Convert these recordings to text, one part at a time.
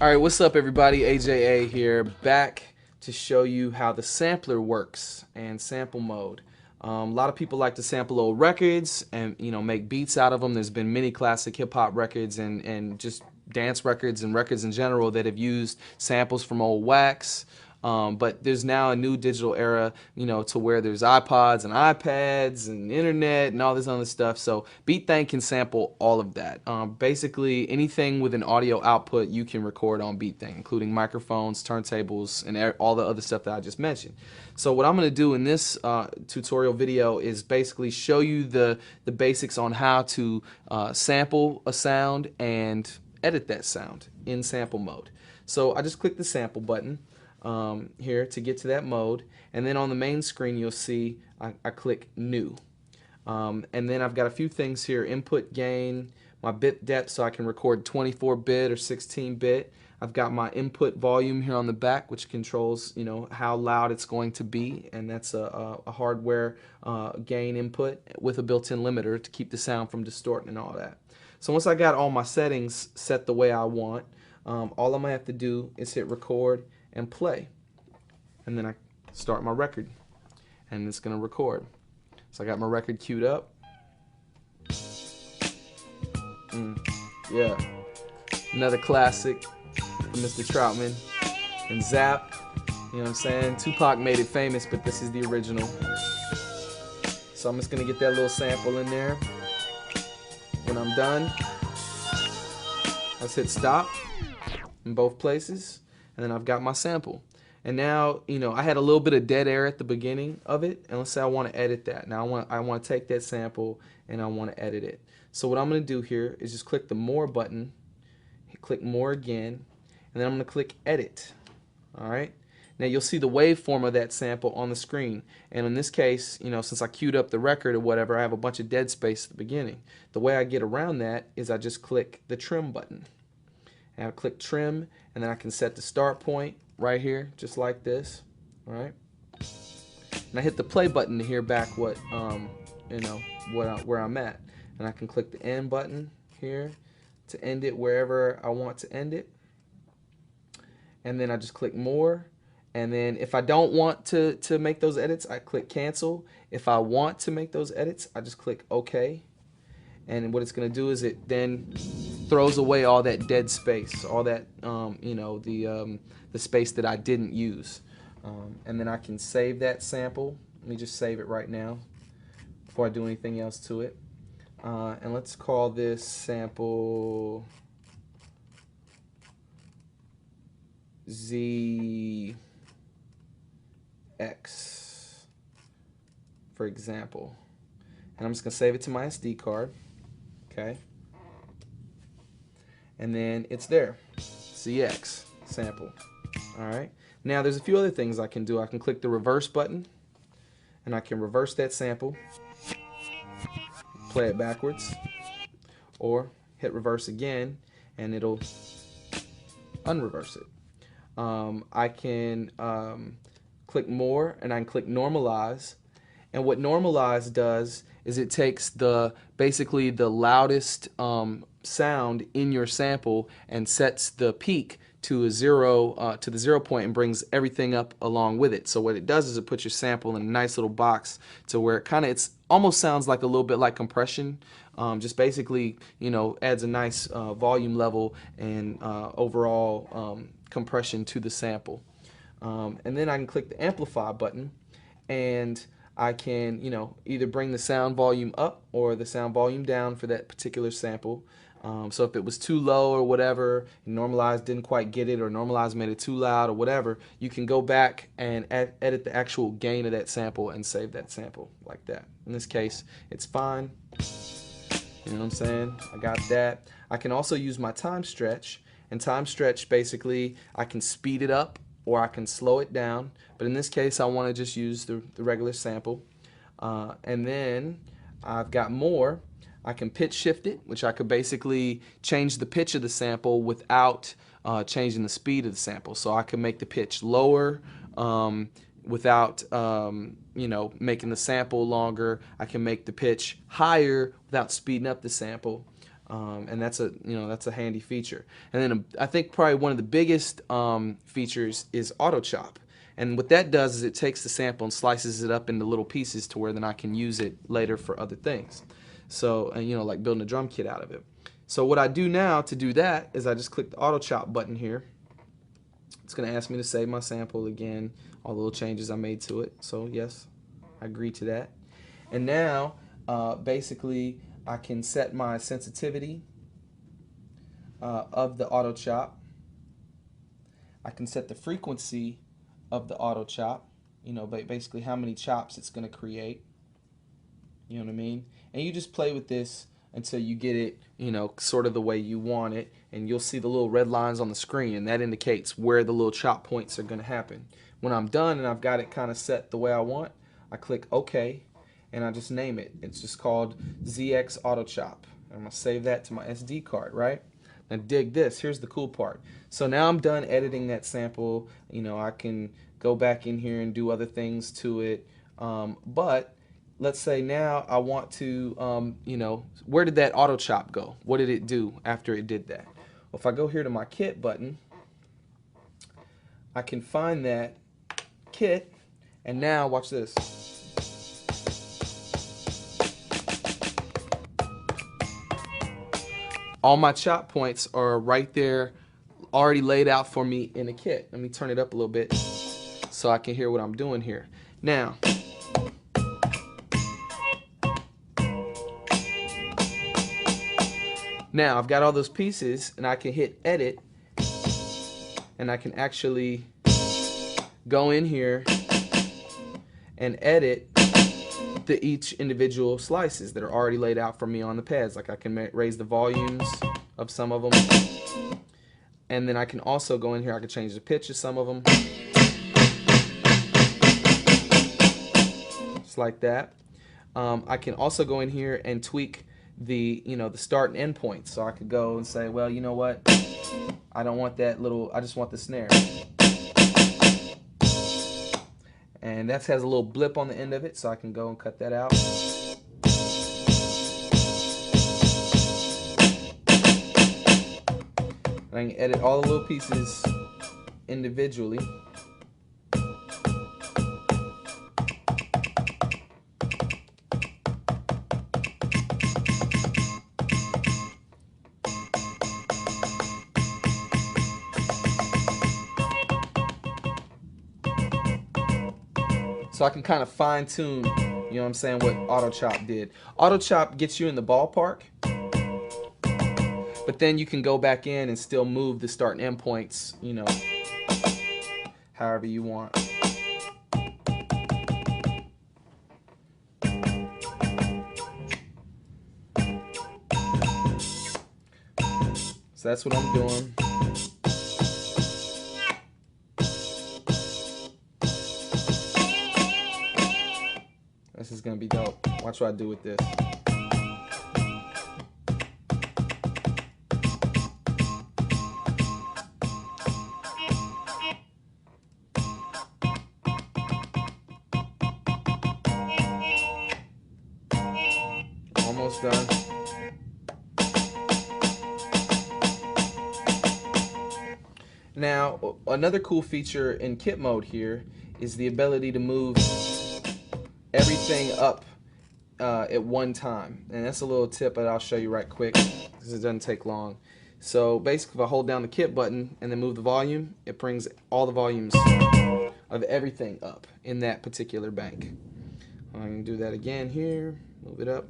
Alright, what's up everybody? AJA here, back to show you how the sampler works and sample mode. A lot of people like to sample old records and make beats out of them. There's been many classic hip-hop records and just dance records and records in general that have used samples from old wax. But there's now a new digital era, to where there's iPods and iPads and internet and all this other stuff. So BeatThing can sample all of that. Basically, anything with an audio output you can record on BeatThing, including microphones, turntables, and all the other stuff that I just mentioned. So what I'm going to do in this tutorial video is basically show you the basics on how to sample a sound and edit that sound in sample mode. So I just click the sample button here to get to that mode, and then on the main screen you'll see I click new, and then I've got a few things here: input gain, my bit depth so I can record 24-bit or 16-bit. I've got my input volume here on the back, which controls how loud it's going to be, and that's a hardware gain input with a built-in limiter to keep the sound from distorting and all that. So once I got all my settings set the way I want, all I'm gonna have to do is hit record and play, and then I start my record and it's gonna record. So I got my record queued up. Yeah, another classic from Mr. Troutman and Zap. You know what I'm saying? Tupac made it famous, but this is the original. So I'm just gonna get that little sample in there. When I'm done, let's hit stop in both places. And then I've got my sample. And now, I had a little bit of dead air at the beginning of it, and let's say I want to edit that. Now I want to take that sample and I want to edit it. So what I'm going to do here is just click the more button, click more again, and then I'm going to click edit. Alright? Now you'll see the waveform of that sample on the screen. And in this case, since I queued up the record or whatever, I have a bunch of dead space at the beginning. The way I get around that is I just click the trim button. And I click trim, and then I can set the start point right here, just like this. All right. And I hit the play button to hear back what, where I'm at. And I can click the end button here to end it wherever I want to end it. And then I just click more. And then if I don't want to make those edits, I click cancel. If I want to make those edits, I just click OK. And what it's going to do is it then throws away all that dead space, all that, the space that I didn't use. And then I can save that sample. Let me just save it right now before I do anything else to it. And let's call this sample ZX, for example. And I'm just going to save it to my SD card. Okay. And then it's there. CX sample. Alright. Now there's a few other things I can do. I can click the reverse button and I can reverse that sample, play it backwards, or hit reverse again and it'll unreverse it. I can click more and I can click normalize. And what normalize does is it takes basically the loudest sound in your sample and sets the peak to a zero, to the 0 point, and brings everything up along with it. So what it does is it puts your sample in a nice little box to where it almost sounds like a little bit like compression. Just basically, adds a nice volume level and overall compression to the sample. And then I can click the amplify button, and I can, either bring the sound volume up or the sound volume down for that particular sample. So if it was too low or whatever, and Normalize didn't quite get it, or Normalize made it too loud or whatever, you can go back and edit the actual gain of that sample and save that sample like that. In this case, it's fine. You know what I'm saying? I got that. I can also use my time stretch, and time stretch basically I can speed it up or I can slow it down, but in this case I want to just use the regular sample. And then I've got more. I can pitch shift it, which I could basically change the pitch of the sample without changing the speed of the sample. So I can make the pitch lower without making the sample longer. I can make the pitch higher without speeding up the sample. And that's a handy feature. And then I think probably one of the biggest features is auto chop. And what that does is it takes the sample and slices it up into little pieces to where then I can use it later for other things. So, and like building a drum kit out of it. So what I do now to do that is I just click the auto chop button here. It's going to ask me to save my sample again, all the little changes I made to it. So yes, I agree to that. And now, basically, I can set my sensitivity of the auto chop. I can set the frequency of the auto chop, basically how many chops it's going to create. You know what I mean? And you just play with this until you get it, sort of the way you want it. And you'll see the little red lines on the screen, and that indicates where the little chop points are going to happen. When I'm done and I've got it kind of set the way I want, I click OK, and I just name it. It's just called ZX Auto Chop. I'm going to save that to my SD card, right? Now dig this. Here's the cool part. So now I'm done editing that sample. I can go back in here and do other things to it. But let's say now I want to, where did that auto chop go? What did it do after it did that? Well, if I go here to my kit button, I can find that kit, and now watch this. All my chop points are right there, already laid out for me in the kit. Let me turn it up a little bit so I can hear what I'm doing here. Now, I've got all those pieces, and I can hit edit, and I can actually go in here and edit each individual slices that are already laid out for me on the pads. Like I can raise the volumes of some of them, and then I can also go in here, I can change the pitch of some of them, just like that. I can also go in here and tweak the the start and end points. So I could go and say, well, you know what, I don't want that little, I just want the snare. And that has a little blip on the end of it, so I can go and cut that out. And I can edit all the little pieces individually. So I can kind of fine tune, what I'm saying, what auto chop did. Auto chop gets you in the ballpark, but then you can go back in and still move the start and end points, however you want. So that's what I'm doing. This is gonna be dope. Watch what I do with this. Almost done. Now, another cool feature in kit mode here is the ability to move everything up at one time. And that's a little tip that I'll show you right quick because it doesn't take long. So basically, if I hold down the kit button and then move the volume, it brings all the volumes of everything up in that particular bank. I'm going to do that again here, move it up.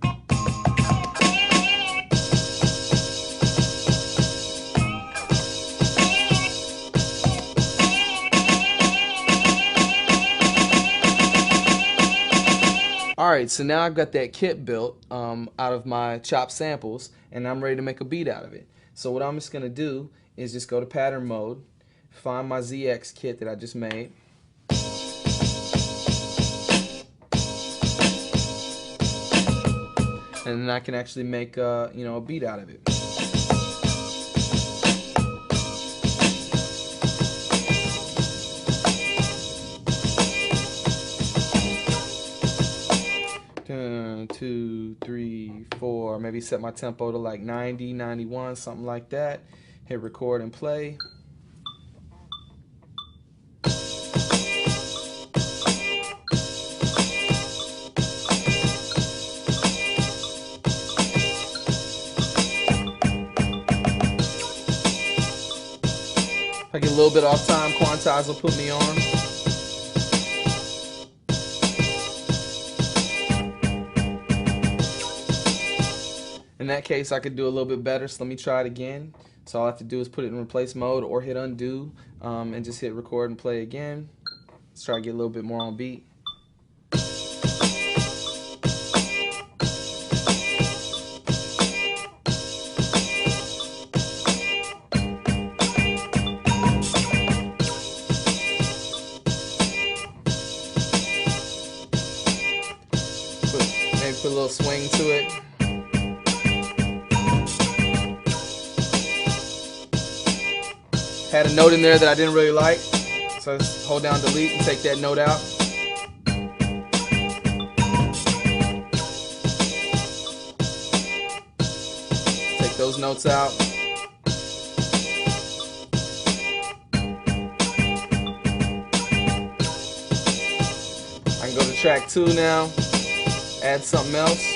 Alright, so now I've got that kit built out of my chopped samples, and I'm ready to make a beat out of it. So what I'm just going to do is just go to pattern mode, find my ZX kit that I just made. And then I can actually make a beat out of it. Two, three, 3, 4, maybe set my tempo to like 90, 91, something like that. Hit record and play. If I get a little bit off time, Quantize will put me on. In that case, I could do a little bit better, so let me try it again. So all I have to do is put it in replace mode or hit undo and just hit record and play again. Let's try to get a little bit more on beat. Maybe put a little swing to it. Had a note in there that I didn't really like, so just hold down delete and take that note out. Take those notes out. I can go to track 2 now, add something else.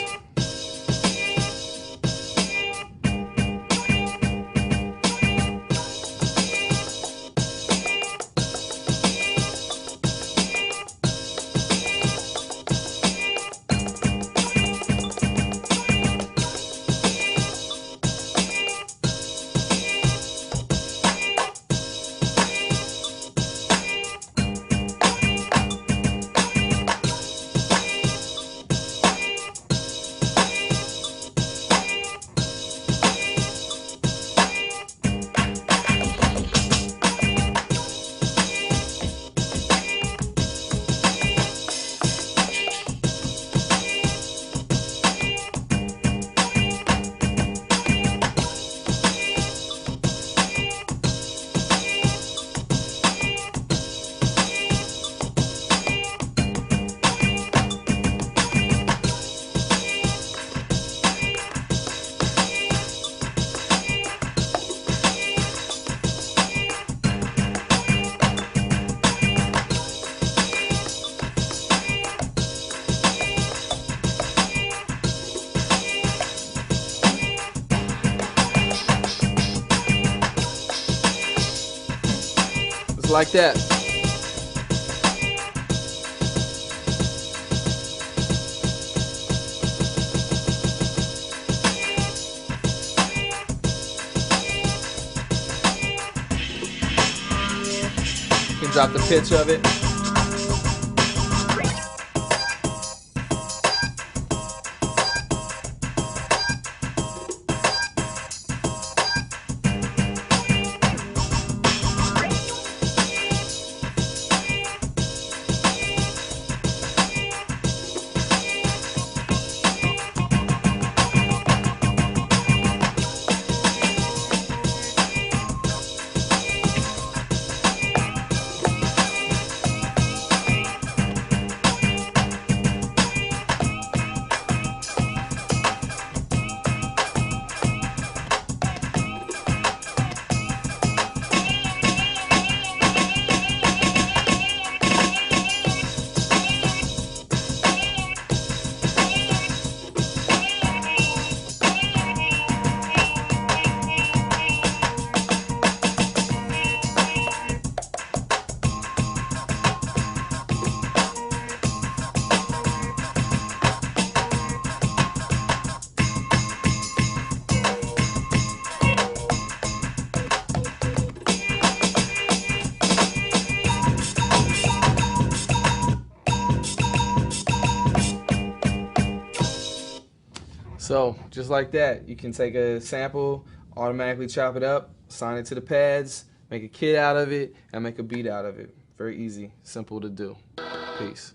Like that. You can drop the pitch of it. So just like that, you can take a sample, automatically chop it up, assign it to the pads, make a kit out of it, and make a beat out of it. Very easy, simple to do. Peace.